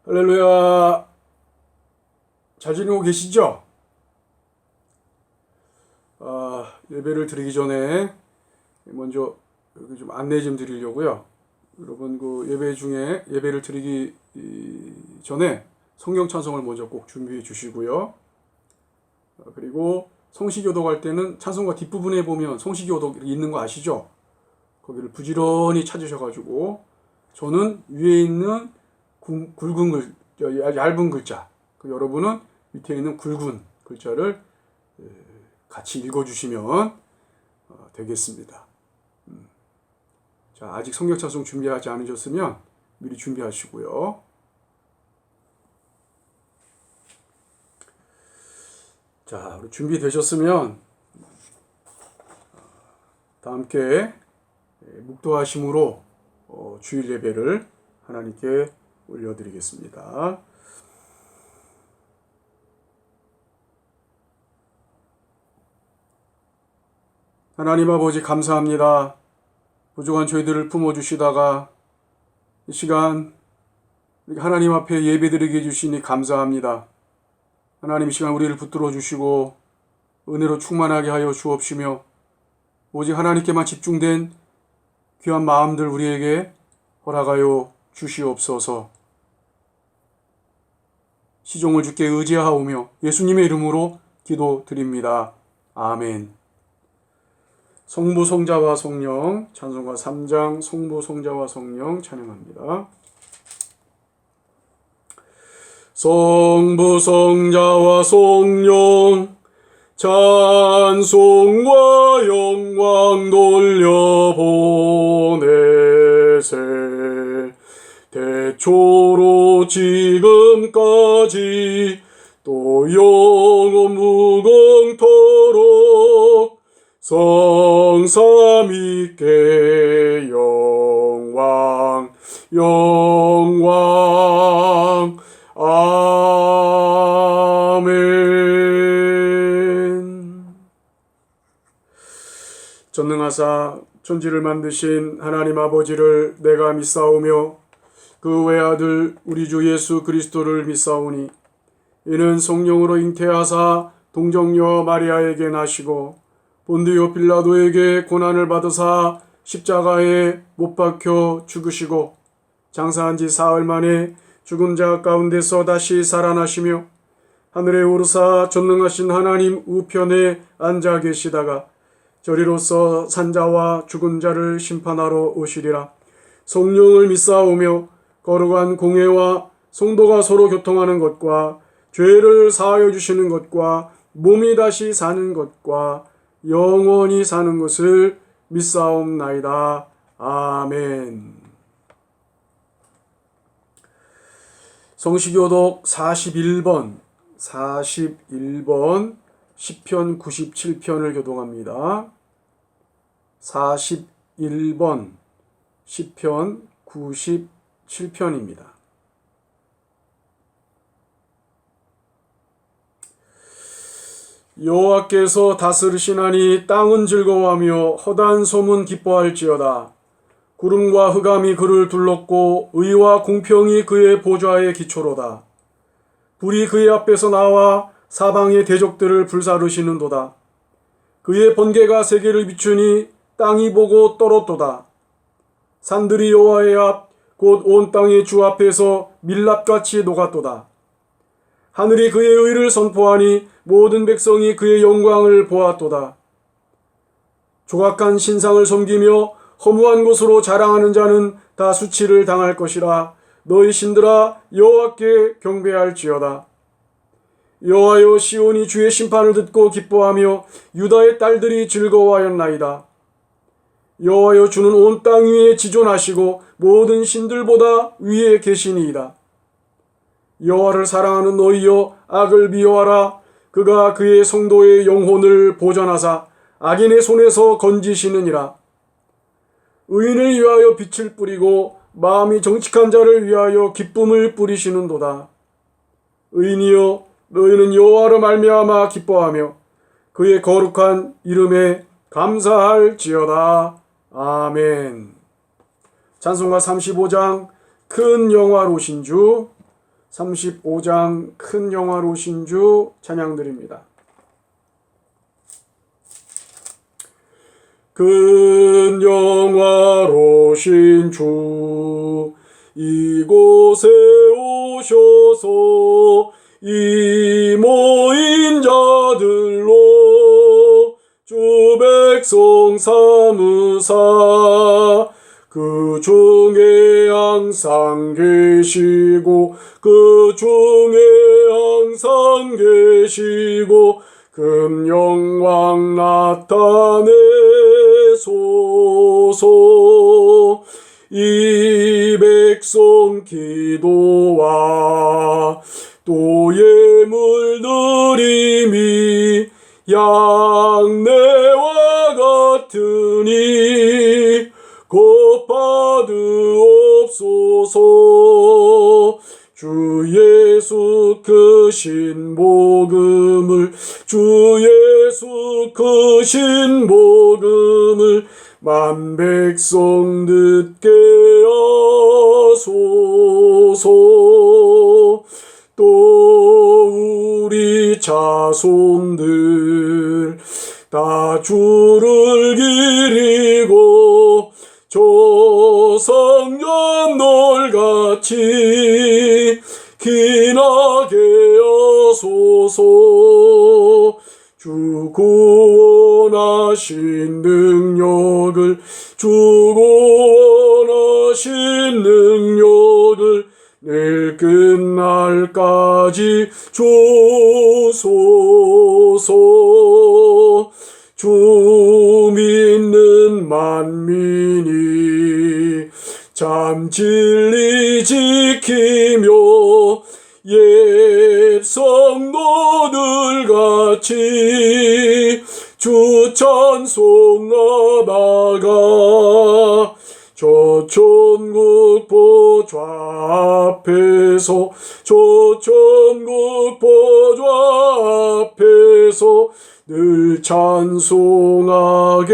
할렐루야. 잘 지내고 계시죠? 예배를 드리기 전에 먼저 좀 안내 좀 드리려고요. 여러분 예배 중에 예배를 드리기 전에 성경 찬송을 먼저 꼭 준비해 주시고요. 그리고 성시교독 할 때는 찬송가 뒷부분에 보면 성시교독 있는 거 아시죠? 거기를 부지런히 찾으셔가지고 저는 위에 있는 굵은 얇은 글자, 여러분은 밑에 있는 굵은 글자를 같이 읽어주시면 되겠습니다. 자, 아직 성경 찬송 준비하지 않으셨으면 미리 준비하시고요. 자, 우리 준비되셨으면 다 함께 묵도하심으로 주일 예배를 하나님께 올려드리겠습니다. 하나님 아버지 감사합니다. 부족한 저희들을 품어주시다가 이 시간 하나님 앞에 예배드리게 해주시니 감사합니다. 하나님 이 시간 우리를 붙들어 주시고 은혜로 충만하게 하여 주옵시며 오직 하나님께만 집중된 귀한 마음들 우리에게 허락하여 주시옵소서. 시종을 주께 의지하오며 예수님의 이름으로 기도드립니다. 아멘. 성부 성자와 성령 찬송가 3장 성부 성자와 성령 찬양합니다. 성부 성자와 성령 찬송과 영광 돌려보내세. 대초로 지금까지 또 영원 무궁토록 성삼위께 영광 영광 아멘. 전능하사 천지를 만드신 하나님 아버지를 내가 믿사오며 그 외아들 우리 주 예수 그리스도를 믿사오니 이는 성령으로 잉태하사 동정녀 마리아에게 나시고 본디오 빌라도에게 고난을 받으사 십자가에 못 박혀 죽으시고 장사한 지 사흘 만에 죽은 자 가운데서 다시 살아나시며 하늘에 오르사 전능하신 하나님 우편에 앉아 계시다가 저리로서 산자와 죽은 자를 심판하러 오시리라. 성령을 믿사오며 거룩한 공회와 성도가 서로 교통하는 것과 죄를 사하여 주시는 것과 몸이 다시 사는 것과 영원히 사는 것을 믿사옵나이다. 아멘. 성시교독 41번 시편 97편을 교독합니다. 41번 시편 97편입니다. 여호와께서 다스리시나니 땅은 즐거워하며 허다한 소문 기뻐할지어다. 구름과 흑암이 그를 둘렀고 의와 공평이 그의 보좌의 기초로다. 불이 그의 앞에서 나와 사방의 대적들을 불사르시는도다. 그의 번개가 세계를 비추니 땅이 보고 떨었도다. 산들이 여호와의 앞 곧 온 땅의 주 앞에서 밀랍같이 녹았도다. 하늘이 그의 의를 선포하니 모든 백성이 그의 영광을 보았도다. 조각한 신상을 섬기며 허무한 것으로 자랑하는 자는 다 수치를 당할 것이라. 너희 신들아 여호와께 경배할지어다. 여호와여 시온이 주의 심판을 듣고 기뻐하며 유다의 딸들이 즐거워하였나이다. 여호와여 주는 온 땅 위에 지존하시고 모든 신들보다 위에 계시니이다. 여호와를 사랑하는 너희여 악을 미워하라. 그가 그의 성도의 영혼을 보전하사 악인의 손에서 건지시느니라. 의인을 위하여 빛을 뿌리고 마음이 정직한 자를 위하여 기쁨을 뿌리시는도다. 의인이여 너희는 여호와로 말미암아 기뻐하며 그의 거룩한 이름에 감사할지어다. 아멘. 찬송가 35장 큰 영화로우신 주 35장 큰 영화로신 주 찬양드립니다. 큰 영화로신 주 이곳에 오셔서 이 모인 자들로 주 백성 삼으사 그 중에 항상 계시고 그 중에 항상 계시고 금 영광 나타내소서. 이 백성 기도와 또 예물 드림이 양내와 같으니 곧 받으옵소서. 주 예수 크신 복음을 주 예수 크신 복음을 만 백성 듣게 하소서. 또 우리 자손들 다 주를 기리고 조상연돌같이 기나게 하소서. 주 구원하신 능력을 주 구원하신 능력을 늘 끝날까지 주소서. 주 믿는 만민이 참 진리 지키며 옛 성도들같이 주 찬송하다가 저 천국 보좌 앞에서 저 천국 보좌 앞에서 늘 찬송하게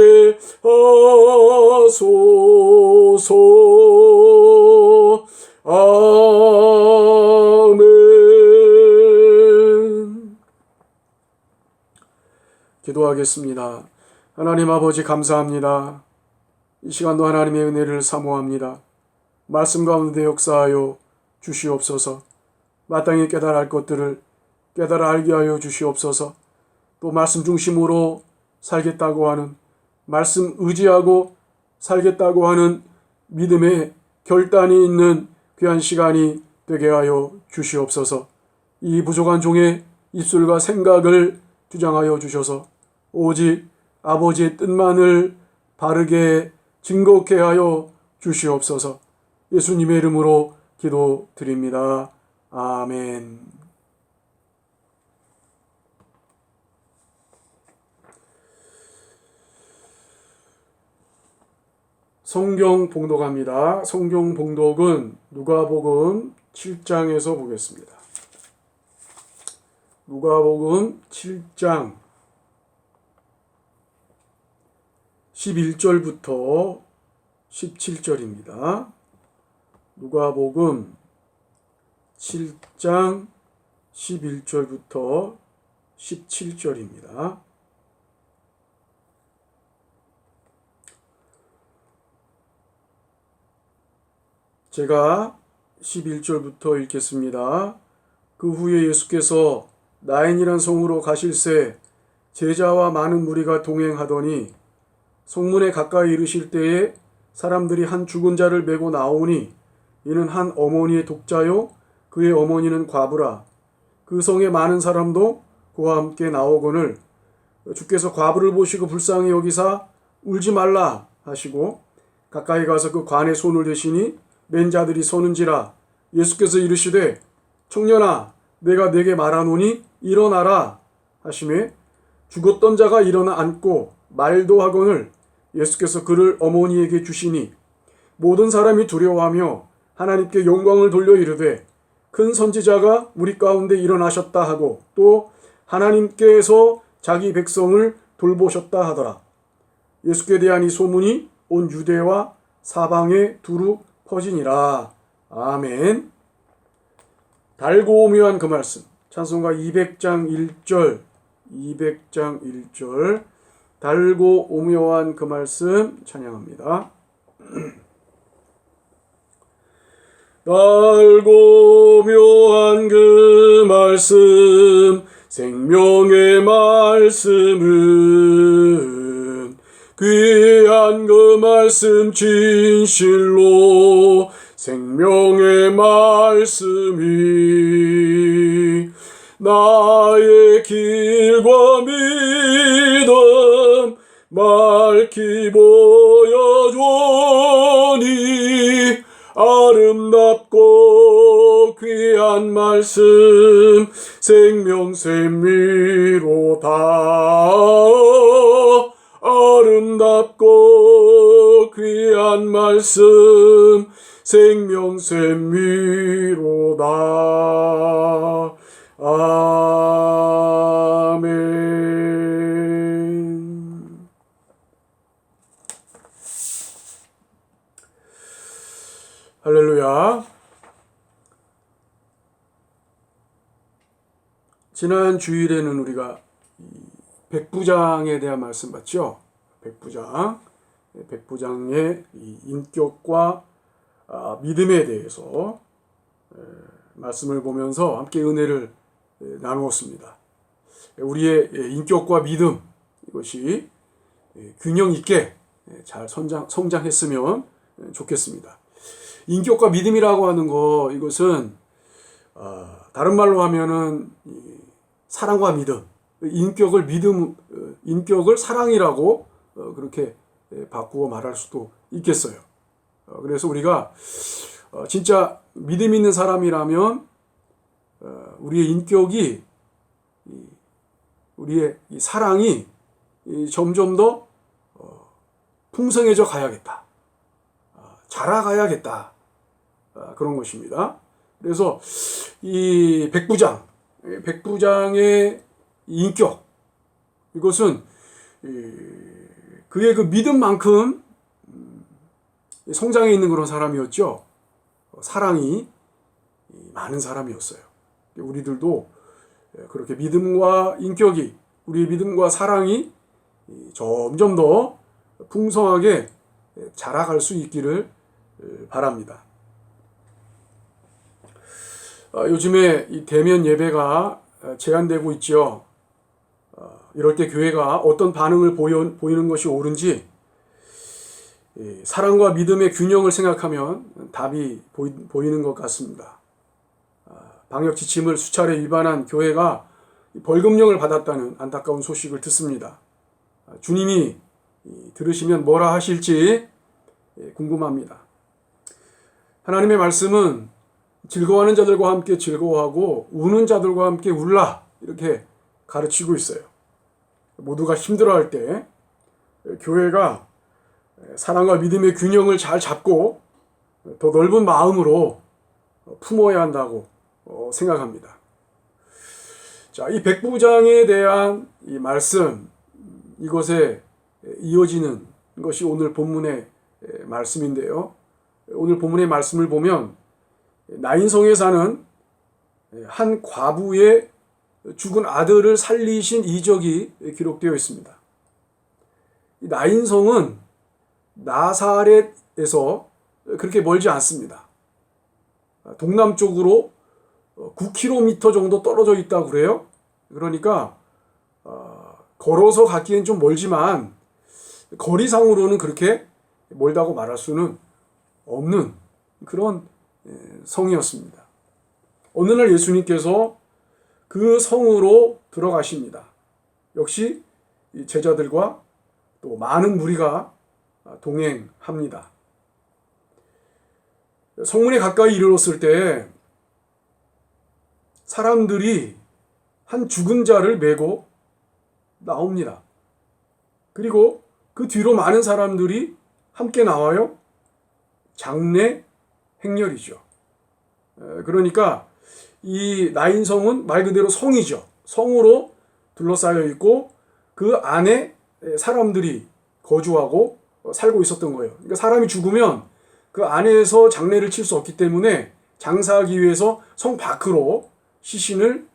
하소서. 아멘. 기도하겠습니다. 하나님 아버지 감사합니다. 이 시간도 하나님의 은혜를 사모합니다. 말씀 가운데 역사하여 주시옵소서. 마땅히 깨달아 할 것들을 깨달아 알게 하여 주시옵소서. 또 말씀 중심으로 살겠다고 하는, 말씀 의지하고 살겠다고 하는 믿음의 결단이 있는 귀한 시간이 되게 하여 주시옵소서. 이 부족한 종의 입술과 생각을 주장하여 주셔서 오직 아버지의 뜻만을 바르게 증거케 하여 주시옵소서. 예수님의 이름으로 기도드립니다. 아멘. 성경 봉독합니다. 성경 봉독은 누가복음 7장에서 보겠습니다. 누가복음 7장 11절부터 17절입니다. 누가복음 7장 11절부터 17절입니다. 제가 11절부터 읽겠습니다. 그 후에 예수께서 나인이란 성으로 가실새 제자와 많은 무리가 동행하더니 성문에 가까이 이르실 때에 사람들이 한 죽은 자를 메고 나오니 이는 한 어머니의 독자요 그의 어머니는 과부라. 그 성에 많은 사람도 그와 함께 나오거늘 주께서 과부를 보시고 불쌍히 여기사 울지 말라 하시고 가까이 가서 그 관에 손을 대시니 맨 자들이 서는지라. 예수께서 이르시되 청년아 내가 네게 말하노니 일어나라 하시매 죽었던 자가 일어나 앉고 말도 하거늘 예수께서 그를 어머니에게 주시니 모든 사람이 두려워하며 하나님께 영광을 돌려 이르되 큰 선지자가 우리 가운데 일어나셨다 하고 또 하나님께서 자기 백성을 돌보셨다 하더라. 예수께 대한 이 소문이 온 유대와 사방에 두루 퍼지니라. 아멘. 달고 오묘한 그 말씀. 찬송가 200장 1절, 200장 1절. 달고 오묘한 그 말씀 찬양합니다. 달고 묘한 그 말씀, 생명의 말씀은 귀한 그 말씀 진실로 생명의 말씀이 나의 길과 믿음 밝히 보여주니 아름답고 귀한 말씀 생명샘미로다. 아름답고 귀한 말씀 생명샘미로다. 아멘. 할렐루야. 지난 주일에는 우리가 백부장에 대한 말씀 봤죠. 백부장의 인격과 믿음에 대해서 말씀을 보면서 함께 은혜를 나누었습니다. 우리의 인격과 믿음, 이것이 균형 있게 잘 성장했으면 좋겠습니다. 인격과 믿음이라고 하는 거, 이것은 다른 말로 하면은 사랑과 믿음, 인격을 사랑이라고 그렇게 바꾸어 말할 수도 있겠어요. 그래서 우리가 진짜 믿음 있는 사람이라면 우리의 인격이, 우리의 이 사랑이 점점 더 풍성해져 가야겠다, 자라가야겠다, 그런 것입니다. 그래서 이 백부장의 인격, 이것은 그의 그 믿음만큼 성장해 있는 그런 사람이었죠. 사랑이 많은 사람이었어요. 우리들도 그렇게 믿음과 인격이, 우리의 믿음과 사랑이 점점 더 풍성하게 자라갈 수 있기를 바랍니다. 요즘에 이 대면 예배가 제한되고 있죠. 이럴 때 교회가 어떤 반응을 보이는 것이 옳은지, 사랑과 믿음의 균형을 생각하면 답이 보이는 것 같습니다. 방역 지침을 수차례 위반한 교회가 벌금령을 받았다는 안타까운 소식을 듣습니다. 주님이 들으시면 뭐라 하실지 궁금합니다. 하나님의 말씀은 즐거워하는 자들과 함께 즐거워하고 우는 자들과 함께 울라, 이렇게 가르치고 있어요. 모두가 힘들어할 때 교회가 사랑과 믿음의 균형을 잘 잡고 더 넓은 마음으로 품어야 한다고 생각합니다. 자, 이 백부장에 대한 이 말씀, 이것에 이어지는 것이 오늘 본문의 말씀인데요. 오늘 본문의 말씀을 보면 나인성에 사는 한 과부의 죽은 아들을 살리신 이적이 기록되어 있습니다. 이 나인성은 나사렛에서 그렇게 멀지 않습니다. 동남쪽으로 9km 정도 떨어져 있다고 그래요. 그러니까 걸어서 가기엔 좀 멀지만 거리상으로는 그렇게 멀다고 말할 수는 없는 그런 성이었습니다. 어느 날 예수님께서 그 성으로 들어가십니다. 역시 제자들과 또 많은 무리가 동행합니다. 성문에 가까이 이르렀을 때 사람들이 한 죽은 자를 메고 나옵니다. 그리고 그 뒤로 많은 사람들이 함께 나와요. 장례 행렬이죠. 그러니까 이 나인성은 말 그대로 성이죠. 성으로 둘러싸여 있고 그 안에 사람들이 거주하고 살고 있었던 거예요. 그러니까 사람이 죽으면 그 안에서 장례를 칠 수 없기 때문에 장사하기 위해서 성 밖으로 시신을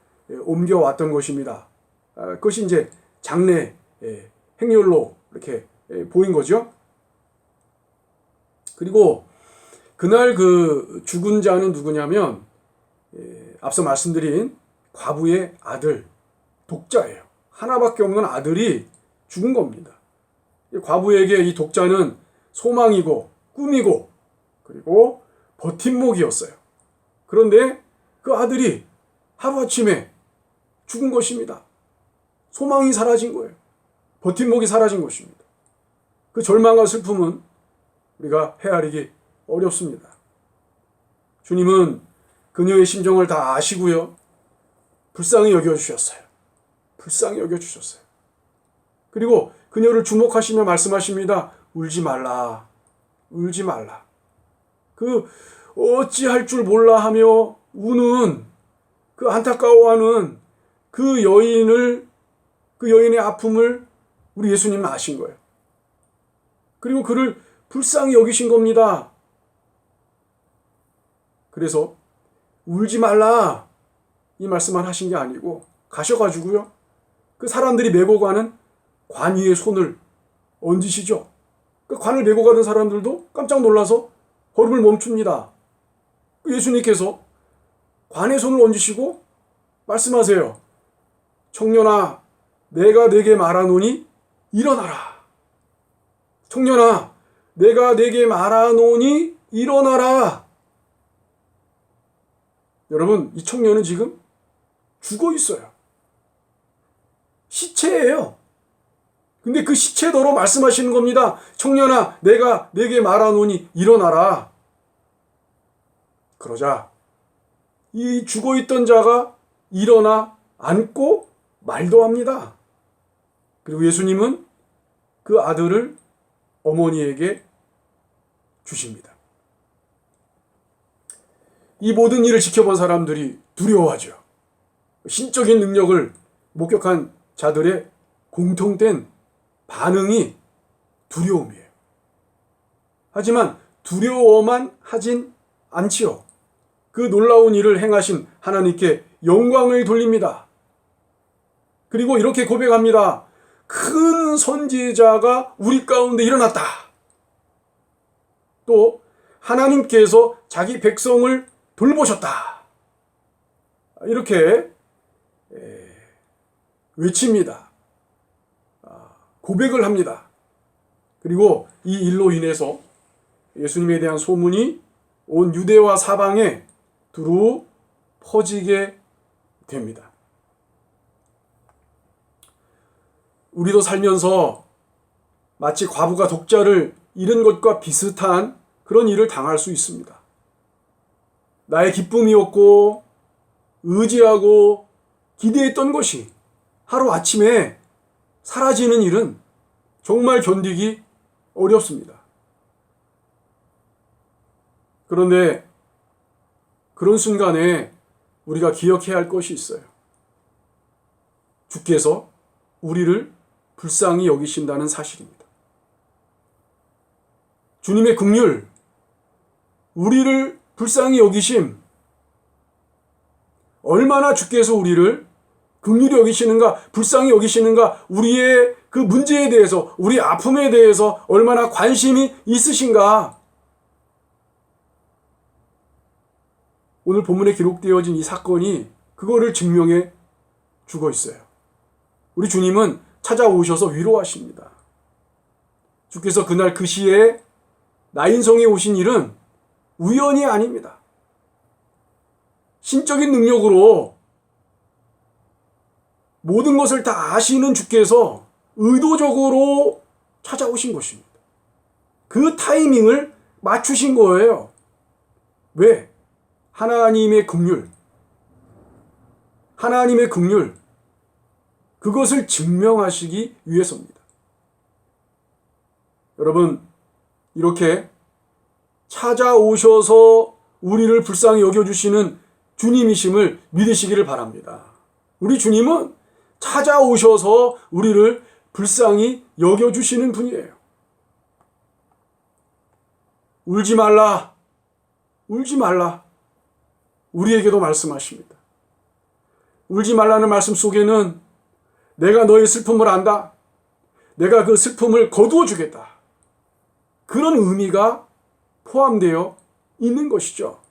옮겨왔던 것입니다. 그것이 이제 장례 행렬로 이렇게 보인 거죠. 그리고 그날 그 죽은 자는 누구냐면 앞서 말씀드린 과부의 아들, 독자예요. 하나밖에 없는 아들이 죽은 겁니다. 과부에게 이 독자는 소망이고 꿈이고 그리고 버팀목이었어요. 그런데 그 아들이 하루아침에 죽은 것입니다. 소망이 사라진 거예요. 버팀목이 사라진 것입니다. 그 절망과 슬픔은 우리가 헤아리기 어렵습니다. 주님은 그녀의 심정을 다 아시고요. 불쌍히 여겨주셨어요. 불쌍히 여겨주셨어요. 그리고 그녀를 주목하시며 말씀하십니다. 울지 말라. 울지 말라. 그 어찌할 줄 몰라 하며 우는 그 안타까워하는 그 여인의 아픔을 우리 예수님은 아신 거예요. 그리고 그를 불쌍히 여기신 겁니다. 그래서 울지 말라 이 말씀만 하신 게 아니고 가셔가지고요. 그 사람들이 메고 가는 관 위에 손을 얹으시죠. 그 관을 메고 가는 사람들도 깜짝 놀라서 걸음을 멈춥니다. 예수님께서 관에 손을 얹으시고 말씀하세요. 청년아, 내가 네게 말하노니 일어나라. 청년아, 내가 네게 말하노니 일어나라. 여러분, 이 청년은 지금 죽어 있어요. 시체예요. 근데 그 시체더러 말씀하시는 겁니다. 청년아, 내가 네게 말하노니 일어나라. 그러자 이 죽어있던 자가 일어나 앉고 말도 합니다. 그리고 예수님은 그 아들을 어머니에게 주십니다. 이 모든 일을 지켜본 사람들이 두려워하죠. 신적인 능력을 목격한 자들의 공통된 반응이 두려움이에요. 하지만 두려워만 하진 않지요. 그 놀라운 일을 행하신 하나님께 영광을 돌립니다. 그리고 이렇게 고백합니다. 큰 선지자가 우리 가운데 일어났다. 또 하나님께서 자기 백성을 돌보셨다. 이렇게 외칩니다. 고백을 합니다. 그리고 이 일로 인해서 예수님에 대한 소문이 온 유대와 사방에 두루 퍼지게 됩니다. 우리도 살면서 마치 과부가 독자를 잃은 것과 비슷한 그런 일을 당할 수 있습니다. 나의 기쁨이었고 의지하고 기대했던 것이 하루아침에 사라지는 일은 정말 견디기 어렵습니다. 그런데 그런 순간에 우리가 기억해야 할 것이 있어요. 주께서 우리를 불쌍히 여기신다는 사실입니다. 주님의 긍휼, 우리를 불쌍히 여기심, 얼마나 주께서 우리를 긍휼히 여기시는가, 불쌍히 여기시는가, 우리의 그 문제에 대해서, 우리 아픔에 대해서 얼마나 관심이 있으신가. 오늘 본문에 기록되어진 이 사건이 그거를 증명해 주고 있어요. 우리 주님은 찾아오셔서 위로하십니다. 주께서 그날 그 시에 나인성에 오신 일은 우연이 아닙니다. 신적인 능력으로 모든 것을 다 아시는 주께서 의도적으로 찾아오신 것입니다. 그 타이밍을 맞추신 거예요. 왜? 하나님의 긍휼, 하나님의 긍휼, 그것을 증명하시기 위해서입니다. 여러분, 이렇게 찾아오셔서 우리를 불쌍히 여겨주시는 주님이심을 믿으시기를 바랍니다. 우리 주님은 찾아오셔서 우리를 불쌍히 여겨주시는 분이에요. 울지 말라, 울지 말라. 우리에게도 말씀하십니다. 울지 말라는 말씀 속에는 내가 너의 슬픔을 안다. 내가 그 슬픔을 거두어 주겠다. 그런 의미가 포함되어 있는 것이죠.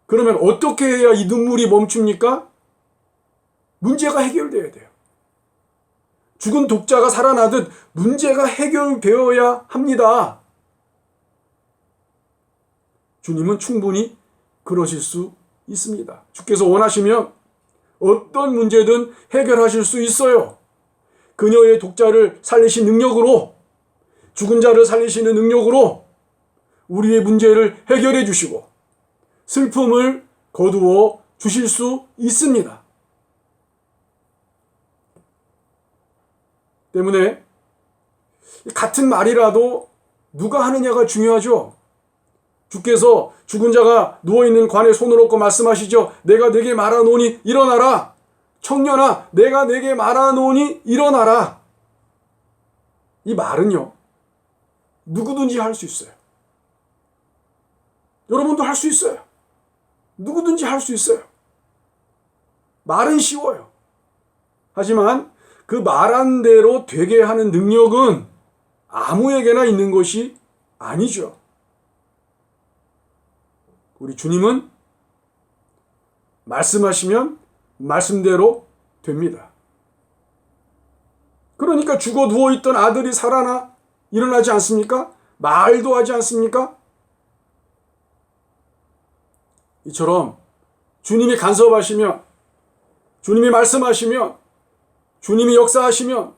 그러면 어떻게 해야 이 눈물이 멈춥니까? 문제가 해결되어야 돼요. 죽은 독자가 살아나듯 문제가 해결되어야 합니다. 주님은 충분히 그러실 수 있습니다. 주께서 원하시면 어떤 문제든 해결하실 수 있어요. 그녀의 독자를 살리신 능력으로, 죽은 자를 살리시는 능력으로 우리의 문제를 해결해 주시고 슬픔을 거두어 주실 수 있습니다. 때문에 같은 말이라도 누가 하느냐가 중요하죠. 주께서 죽은 자가 누워있는 관에 손을 얹고 말씀하시죠. 내가 네게 말하노니 일어나라. 청년아, 내가 네게 말하노니 일어나라. 이 말은요, 누구든지 할 수 있어요. 여러분도 할 수 있어요. 누구든지 할 수 있어요. 말은 쉬워요. 하지만 그 말한 대로 되게 하는 능력은 아무에게나 있는 것이 아니죠. 우리 주님은 말씀하시면 말씀대로 됩니다. 그러니까 죽어 누워있던 아들이 살아나 일어나지 않습니까? 말도 하지 않습니까? 이처럼 주님이 간섭하시면, 주님이 말씀하시면, 주님이 역사하시면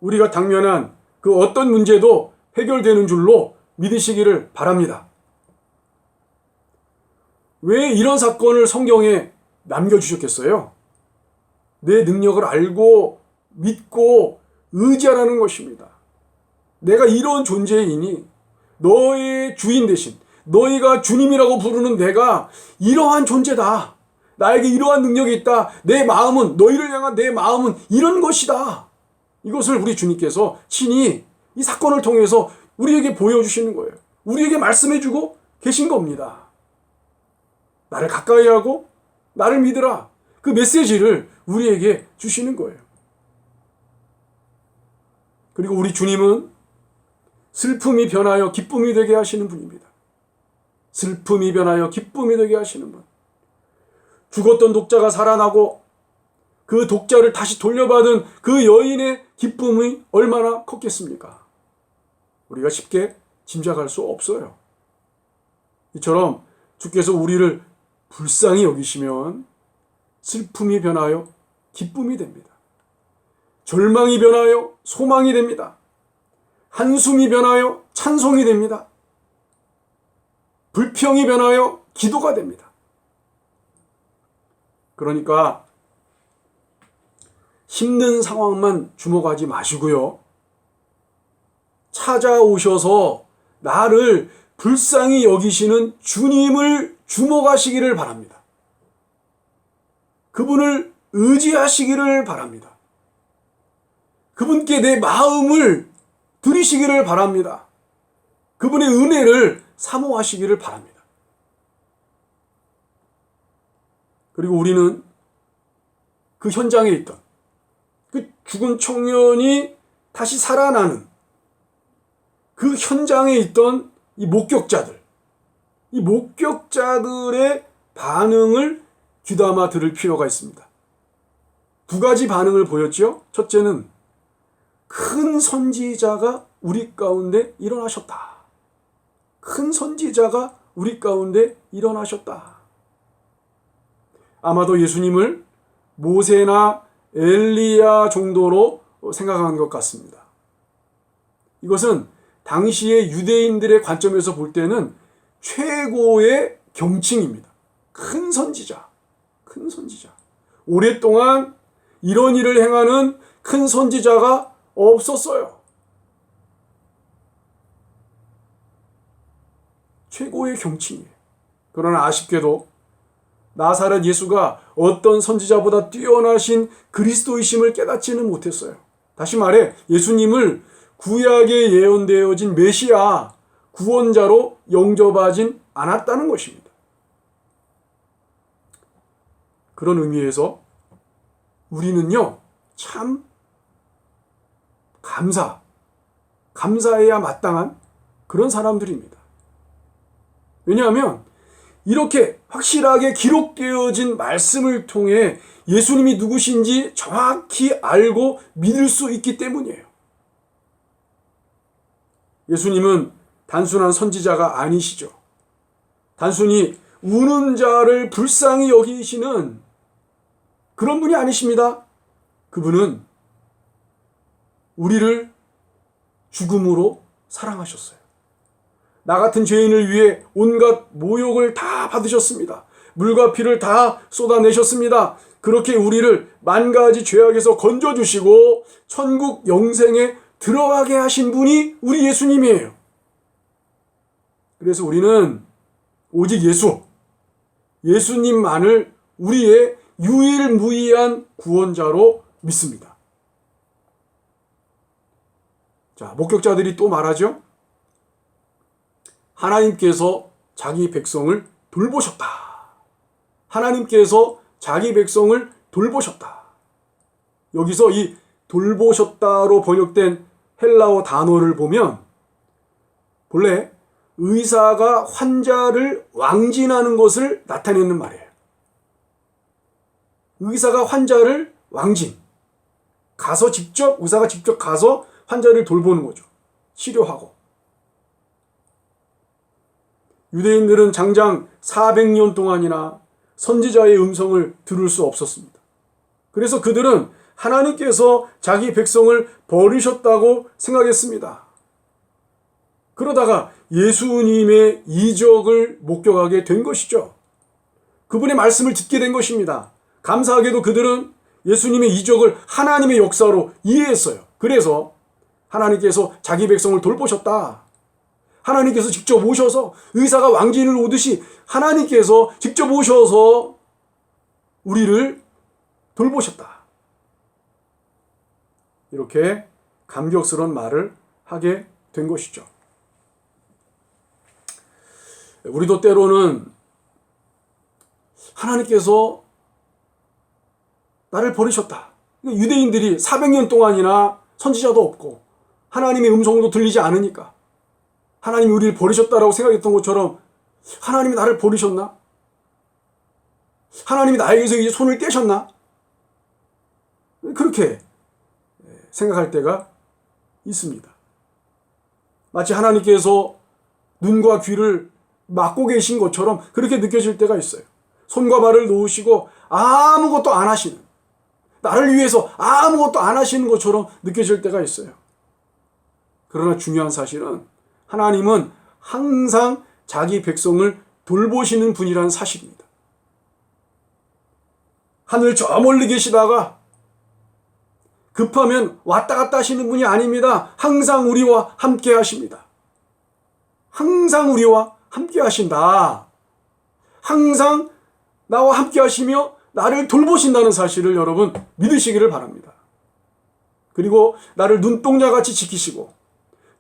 우리가 당면한 그 어떤 문제도 해결되는 줄로 믿으시기를 바랍니다. 왜 이런 사건을 성경에 남겨주셨겠어요? 내 능력을 알고 믿고 의지하라는 것입니다. 내가 이런 존재이니 너의 주인 대신 너희가 주님이라고 부르는 내가 이러한 존재다. 나에게 이러한 능력이 있다. 내 마음은, 너희를 향한 내 마음은 이런 것이다. 이것을 우리 주님께서 친히 이 사건을 통해서 우리에게 보여주시는 거예요. 우리에게 말씀해주고 계신 겁니다. 나를 가까이 하고 나를 믿으라. 그 메시지를 우리에게 주시는 거예요. 그리고 우리 주님은 슬픔이 변하여 기쁨이 되게 하시는 분입니다. 슬픔이 변하여 기쁨이 되게 하시는 분. 죽었던 독자가 살아나고 그 독자를 다시 돌려받은 그 여인의 기쁨이 얼마나 컸겠습니까? 우리가 쉽게 짐작할 수 없어요. 이처럼 주께서 우리를 불쌍히 여기시면 슬픔이 변하여 기쁨이 됩니다. 절망이 변하여 소망이 됩니다. 한숨이 변하여 찬송이 됩니다. 불평이 변하여 기도가 됩니다. 그러니까 힘든 상황만 주목하지 마시고요. 찾아오셔서 나를 불쌍히 여기시는 주님을 주목하시기를 바랍니다. 그분을 의지하시기를 바랍니다. 그분께 내 마음을 드리시기를 바랍니다. 그분의 은혜를 사모하시기를 바랍니다. 그리고 우리는 그 현장에 있던 그 죽은 청년이 다시 살아나는 그 현장에 있던 이 목격자들의 반응을 귀담아 들을 필요가 있습니다. 두 가지 반응을 보였죠. 첫째는 큰 선지자가 우리 가운데 일어나셨다. 큰 선지자가 우리 가운데 일어나셨다. 아마도 예수님을 모세나 엘리야 정도로 생각한 것 같습니다. 이것은 당시의 유대인들의 관점에서 볼 때는 최고의 경칭입니다. 큰 선지자. 오랫동안 이런 일을 행하는 큰 선지자가 없었어요. 최고의 경칭이에요. 그러나 아쉽게도 나사렛 예수가 어떤 선지자보다 뛰어나신 그리스도이심을 깨닫지는 못했어요. 다시 말해 예수님을 구약에 예언되어진 메시아, 구원자로 영접하진 않았다는 것입니다. 그런 의미에서 우리는요, 참 감사해야 마땅한 그런 사람들입니다. 왜냐하면 이렇게 확실하게 기록되어진 말씀을 통해 예수님이 누구신지 정확히 알고 믿을 수 있기 때문이에요. 예수님은 단순한 선지자가 아니시죠. 단순히 우는 자를 불쌍히 여기시는 그런 분이 아니십니다. 그분은 우리를 죽음으로 사랑하셨어요. 나 같은 죄인을 위해 온갖 모욕을 다 받으셨습니다. 물과 피를 다 쏟아내셨습니다. 그렇게 우리를 만 가지 죄악에서 건져주시고 천국 영생에 들어가게 하신 분이 우리 예수님이에요. 그래서 우리는 오직 예수님만을 우리의 유일무이한 구원자로 믿습니다. 자, 목격자들이 또 말하죠. 하나님께서 자기 백성을 돌보셨다. 하나님께서 자기 백성을 돌보셨다. 여기서 이 돌보셨다로 번역된 헬라어 단어를 보면 본래 의사가 환자를 왕진하는 것을 나타내는 말이에요. 의사가 환자를 의사가 직접 가서 환자를 돌보는 거죠. 치료하고. 유대인들은 장장 400년 동안이나 선지자의 음성을 들을 수 없었습니다. 그래서 그들은 하나님께서 자기 백성을 버리셨다고 생각했습니다. 그러다가 예수님의 이적을 목격하게 된 것이죠. 그분의 말씀을 듣게 된 것입니다. 감사하게도 그들은 예수님의 이적을 하나님의 역사로 이해했어요. 그래서 하나님께서 자기 백성을 돌보셨다. 하나님께서 직접 오셔서 의사가 왕진을 오듯이 하나님께서 직접 오셔서 우리를 돌보셨다. 이렇게 감격스러운 말을 하게 된 것이죠. 우리도 때로는 하나님께서 나를 버리셨다. 유대인들이 400년 동안이나 선지자도 없고 하나님의 음성도 들리지 않으니까 하나님이 우리를 버리셨다라고 생각했던 것처럼 하나님이 나를 버리셨나? 하나님이 나에게서 이제 손을 떼셨나? 그렇게 생각할 때가 있습니다. 마치 하나님께서 눈과 귀를 막고 계신 것처럼 그렇게 느껴질 때가 있어요. 손과 발을 놓으시고 아무것도 안 하시는, 나를 위해서 아무것도 안 하시는 것처럼 느껴질 때가 있어요. 그러나 중요한 사실은 하나님은 항상 자기 백성을 돌보시는 분이라는 사실입니다. 하늘 저 멀리 계시다가 급하면 왔다 갔다 하시는 분이 아닙니다. 항상 우리와 함께 하십니다. 항상 우리와 함께 하신다. 항상 나와 함께 하시며 나를 돌보신다는 사실을 여러분 믿으시기를 바랍니다. 그리고 나를 눈동자같이 지키시고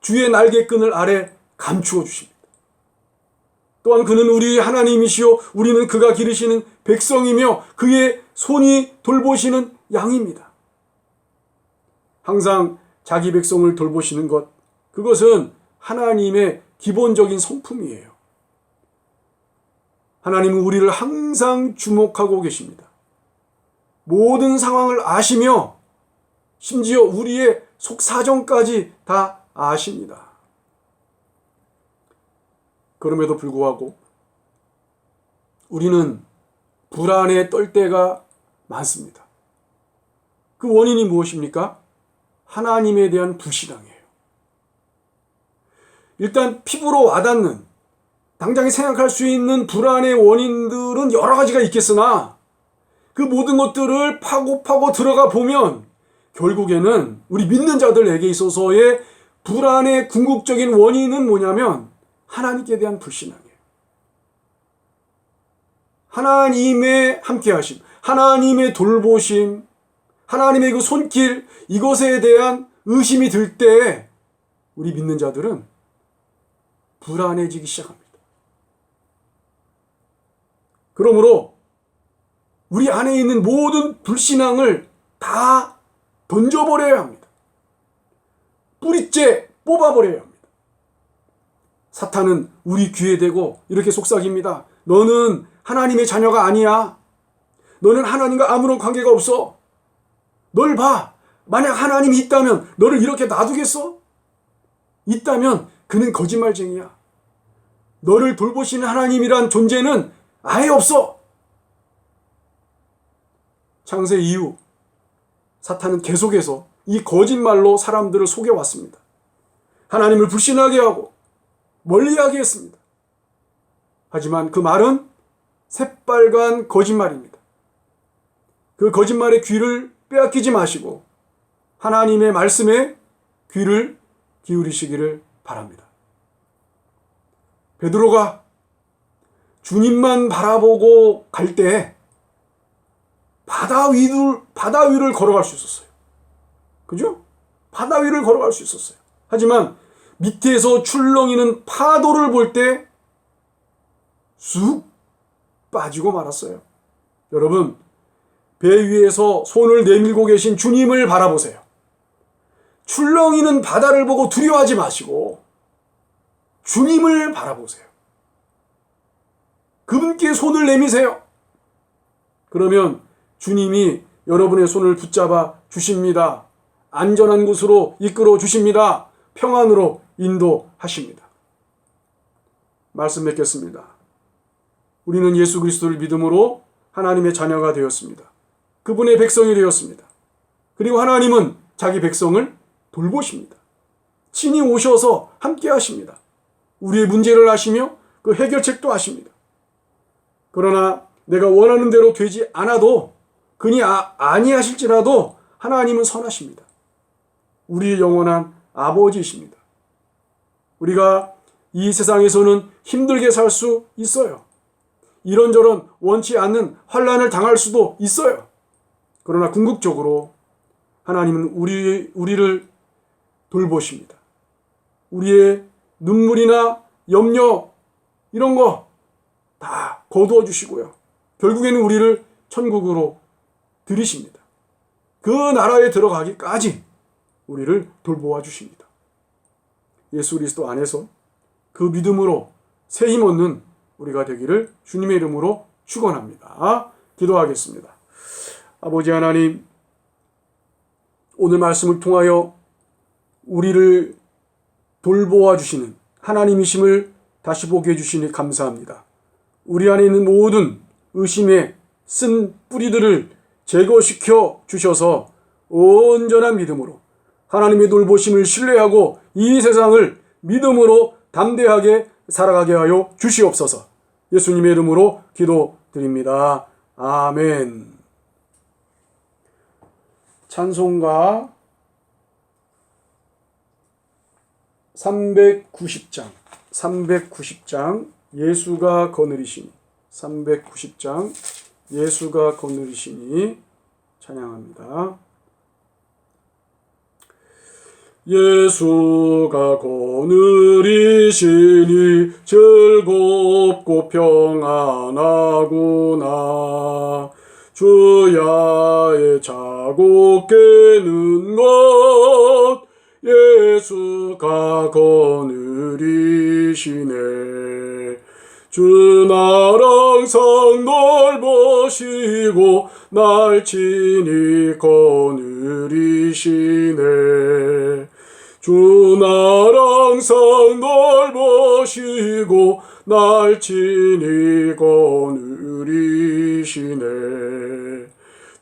주의 날개끈을 아래 감추어 주십니다. 또한 그는 우리 하나님이시요 우리는 그가 기르시는 백성이며 그의 손이 돌보시는 양입니다. 항상 자기 백성을 돌보시는 것, 그것은 하나님의 기본적인 성품이에요. 하나님은 우리를 항상 주목하고 계십니다. 모든 상황을 아시며 심지어 우리의 속사정까지 다 아십니다. 그럼에도 불구하고 우리는 불안에 떨 때가 많습니다. 그 원인이 무엇입니까? 하나님에 대한 불신앙이에요. 일단 피부로 와닿는, 당장에 생각할 수 있는 불안의 원인들은 여러 가지가 있겠으나 그 모든 것들을 파고 들어가 보면 결국에는 우리 믿는 자들에게 있어서의 불안의 궁극적인 원인은 뭐냐면 하나님께 대한 불신앙이에요. 하나님의 함께하심, 하나님의 돌보심, 하나님의 그 손길, 이것에 대한 의심이 들 때 우리 믿는 자들은 불안해지기 시작합니다. 그러므로 우리 안에 있는 모든 불신앙을 다 던져버려야 합니다. 뿌리째 뽑아버려야 합니다. 사탄은 우리 귀에 대고 이렇게 속삭입니다. 너는 하나님의 자녀가 아니야. 너는 하나님과 아무런 관계가 없어. 널 봐. 만약 하나님이 있다면 너를 이렇게 놔두겠어? 있다면 그는 거짓말쟁이야. 너를 돌보시는 하나님이란 존재는 아예 없어. 창세 이후 사탄은 계속해서 이 거짓말로 사람들을 속여왔습니다. 하나님을 불신하게 하고 멀리하게 했습니다. 하지만 그 말은 새빨간 거짓말입니다. 그 거짓말의 귀를 빼앗기지 마시고 하나님의 말씀에 귀를 기울이시기를 바랍니다. 베드로가 주님만 바라보고 갈 때 바다 위를 걸어갈 수 있었어요. 그죠? 바다 위를 걸어갈 수 있었어요. 하지만 밑에서 출렁이는 파도를 볼 때 쑥 빠지고 말았어요. 여러분, 배 위에서 손을 내밀고 계신 주님을 바라보세요. 출렁이는 바다를 보고 두려워하지 마시고 주님을 바라보세요. 그분께 손을 내미세요. 그러면 주님이 여러분의 손을 붙잡아 주십니다. 안전한 곳으로 이끌어 주십니다. 평안으로 인도하십니다. 말씀 맺겠습니다. 우리는 예수 그리스도를 믿음으로 하나님의 자녀가 되었습니다. 그분의 백성이 되었습니다. 그리고 하나님은 자기 백성을 돌보십니다. 친히 오셔서 함께 하십니다. 우리의 문제를 아시며 그 해결책도 아십니다. 그러나 내가 원하는 대로 되지 않아도 그니 아니하실지라도 하나님은 선하십니다. 우리의 영원한 아버지이십니다. 우리가 이 세상에서는 힘들게 살 수 있어요. 이런저런 원치 않는 환난을 당할 수도 있어요. 그러나 궁극적으로 하나님은 우리를 돌보십니다. 우리의 눈물이나 염려 이런 거 다 거두어 주시고요. 결국에는 우리를 천국으로 들이십니다. 그 나라에 들어가기까지 우리를 돌보아 주십니다. 예수 그리스도 안에서 그 믿음으로 새 힘 얻는 우리가 되기를 주님의 이름으로 축원합니다. 기도하겠습니다. 아버지 하나님, 오늘 말씀을 통하여 우리를 돌보아 주시는 하나님이심을 다시 보게 해주시니 감사합니다. 우리 안에 있는 모든 의심의 쓴 뿌리들을 제거시켜 주셔서 온전한 믿음으로 하나님의 돌보심을 신뢰하고 이 세상을 믿음으로 담대하게 살아가게 하여 주시옵소서. 예수님의 이름으로 기도드립니다. 아멘. 찬송가 390장 예수가 거느리시니 390장 예수가 거느리시니 찬양합니다. 예수가 거느리시니 즐겁고 평안하구나. 주야의 자고 깨는 것 예수가 거느리시네. 주 날 항상 넓으시고 날 친히 거느리시네. 주 날 항상 넓으시고 날 친히 거느리시네.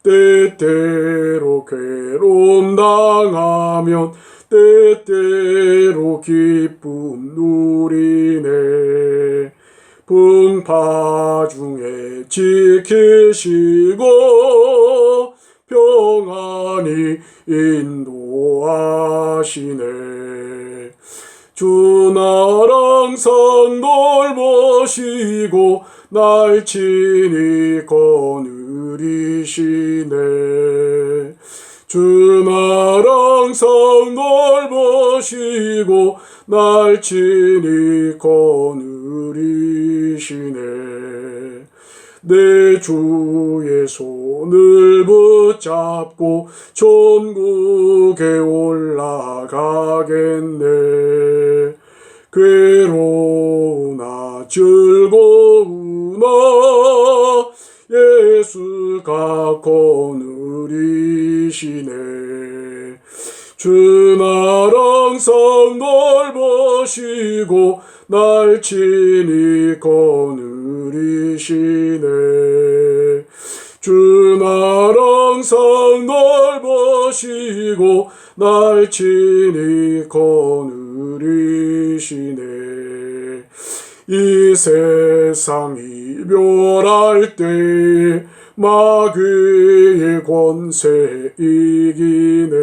때때로 괴로움 당하면 때때로 기쁨 누리네. 풍파 중에 지키시고 평안히 인도하시네. 주 날 항상 돌보시고 날 친히 거느리시네. 주 날 항상 돌보시고 날 친히 거느리시네. 내 주의 손을 붙잡고 천국에 올라가겠네. 괴로우나 즐거우나 예수가 거느리시네. 주날 항상 널 보시고 날 친히 거느리시네. 주날 항상 널 보시고 날 친히 거느리시네. 이 세상이 멸할 때 마귀의 권세 이기네.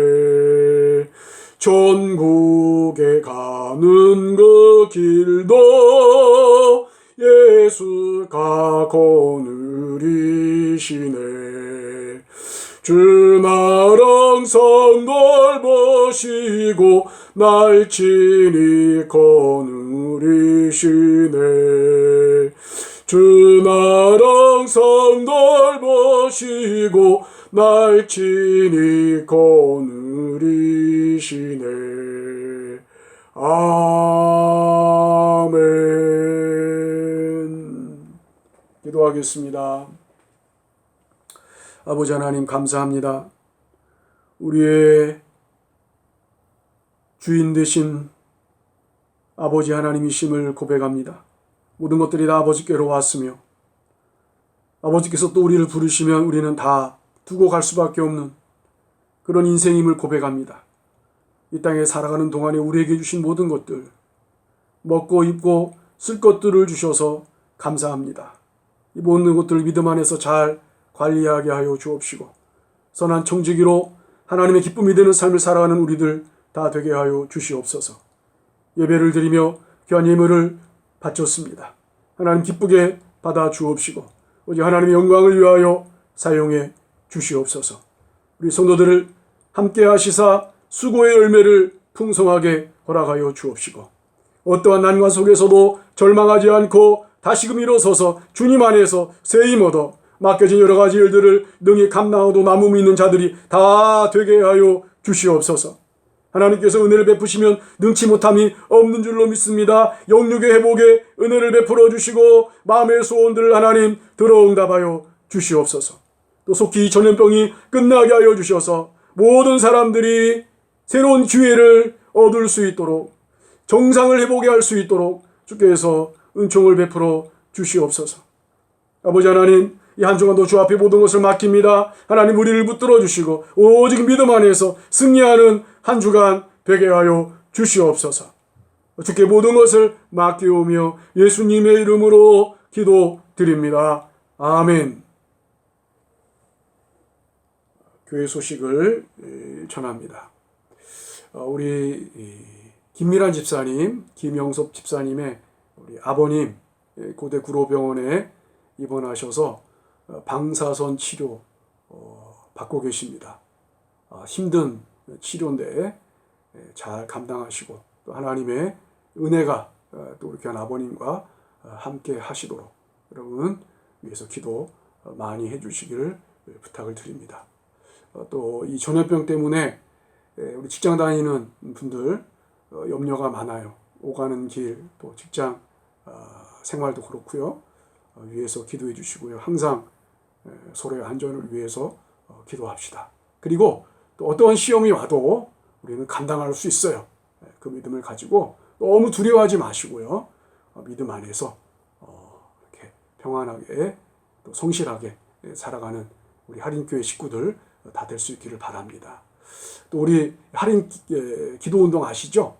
천국에 가는 그 길도 예수가 거느리시네. 주날 항상 널 보시고 날 친히 거느리시네. 주날 항상 널 보시고 날 친히 거느리시네. 아멘. 기도하겠습니다. 아버지 하나님 감사합니다. 우리의 주인 되신 아버지 하나님이심을 고백합니다. 모든 것들이 다 아버지께로 왔으며 아버지께서 또 우리를 부르시면 우리는 다 두고 갈 수밖에 없는 그런 인생임을 고백합니다. 이 땅에 살아가는 동안에 우리에게 주신 모든 것들, 먹고 입고 쓸 것들을 주셔서 감사합니다. 이 모든 것들을 믿음 안에서 잘 관리하게 하여 주옵시고 선한 청지기로 하나님의 기쁨이 되는 삶을 살아가는 우리들 다 되게 하여 주시옵소서. 예배를 드리며 귀한 예물을 바쳤습니다. 하나님 기쁘게 받아 주옵시고 오직 하나님의 영광을 위하여 사용해 주시옵소서. 우리 성도들을 함께 하시사 수고의 열매를 풍성하게 허락하여 주옵시고 어떠한 난관 속에서도 절망하지 않고 다시금 일어서서 주님 안에서 새 힘 얻어 맡겨진 여러 가지 일들을 능히 감당하고 남음이 있는 자들이 다 되게 하여 주시옵소서. 하나님께서 은혜를 베푸시면 능치 못함이 없는 줄로 믿습니다. 영육의 회복에 은혜를 베풀어 주시고 마음의 소원들을 하나님 들어응답하여 주시옵소서. 또 속히 전염병이 끝나게 하여 주셔서 모든 사람들이 새로운 기회를 얻을 수 있도록 정상을 회복해 할 수 있도록 주께서 은총을 베풀어 주시옵소서. 아버지 하나님, 이 한 주간도 주 앞에 모든 것을 맡깁니다. 하나님 우리를 붙들어 주시고 오직 믿음 안에서 승리하는 한 주간 되게 하여 주시옵소서. 주께 모든 것을 맡기오며 예수님의 이름으로 기도드립니다. 아멘. 교회 소식을 전합니다. 우리 김미란 집사님, 김영섭 집사님의 우리 아버님 고대 구로병원에 입원하셔서 방사선 치료 받고 계십니다. 힘든 치료인데 잘 감당하시고 또 하나님의 은혜가 또 우리 귀한 아버님과 함께 하시도록 여러분 위해서 기도 많이 해주시기를 부탁을 드립니다. 또 이 전염병 때문에 우리 직장 다니는 분들 염려가 많아요. 오가는 길, 또 직장 생활도 그렇고요. 위해서 기도해 주시고요. 항상 서로의 안전을 위해서 기도합시다. 그리고 또 어떠한 시험이 와도 우리는 감당할 수 있어요. 그 믿음을 가지고 너무 두려워하지 마시고요. 믿음 안에서 이렇게 평안하게 또 성실하게 살아가는 우리 할인교회 식구들 다 될 수 있기를 바랍니다. 또 우리 할인 기도운동 아시죠?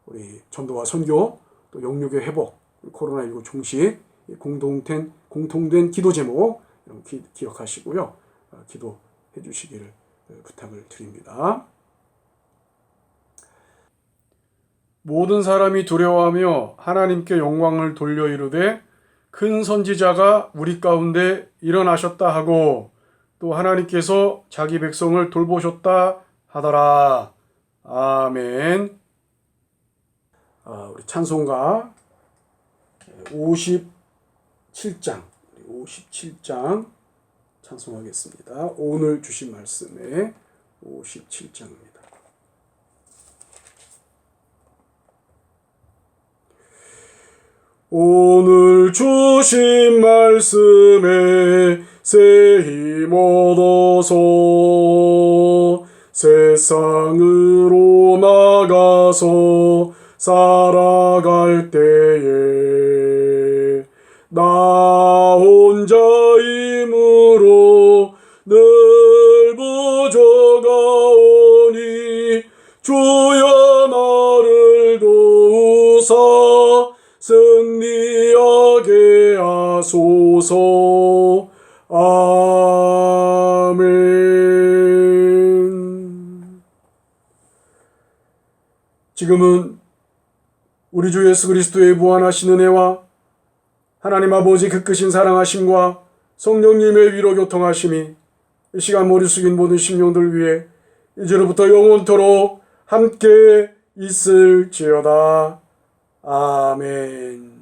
우리 전도와 선교, 또 영육의 회복, 코로나19 종식, 공통된 기도 제목 이런 기억하시고요. 기도해 주시기를 부탁을 드립니다. 모든 사람이 두려워하며 하나님께 영광을 돌려 이르되 큰 선지자가 우리 가운데 일어나셨다 하고 또 하나님께서 자기 백성을 돌보셨다 하더라. 아멘. 우리 찬송가 57장 57장 찬송하겠습니다. 오늘 주신 말씀의 57장입니다. 오늘 주신 말씀에 새 힘 얻어서 세상으로 나가서 살아갈 때에 나 혼자 힘으로 늘 부족하오니 주여 나를 도우사 승리하게 하소서. 아멘. 지금은 우리 주 예수 그리스도의 무한하신 은혜와 하나님 아버지 그 크신 사랑하심과 성령님의 위로 교통하심이 이 시간 머리 숙인 모든 심령들 위해 이제로부터 영원토록 함께 있을지어다. 아멘.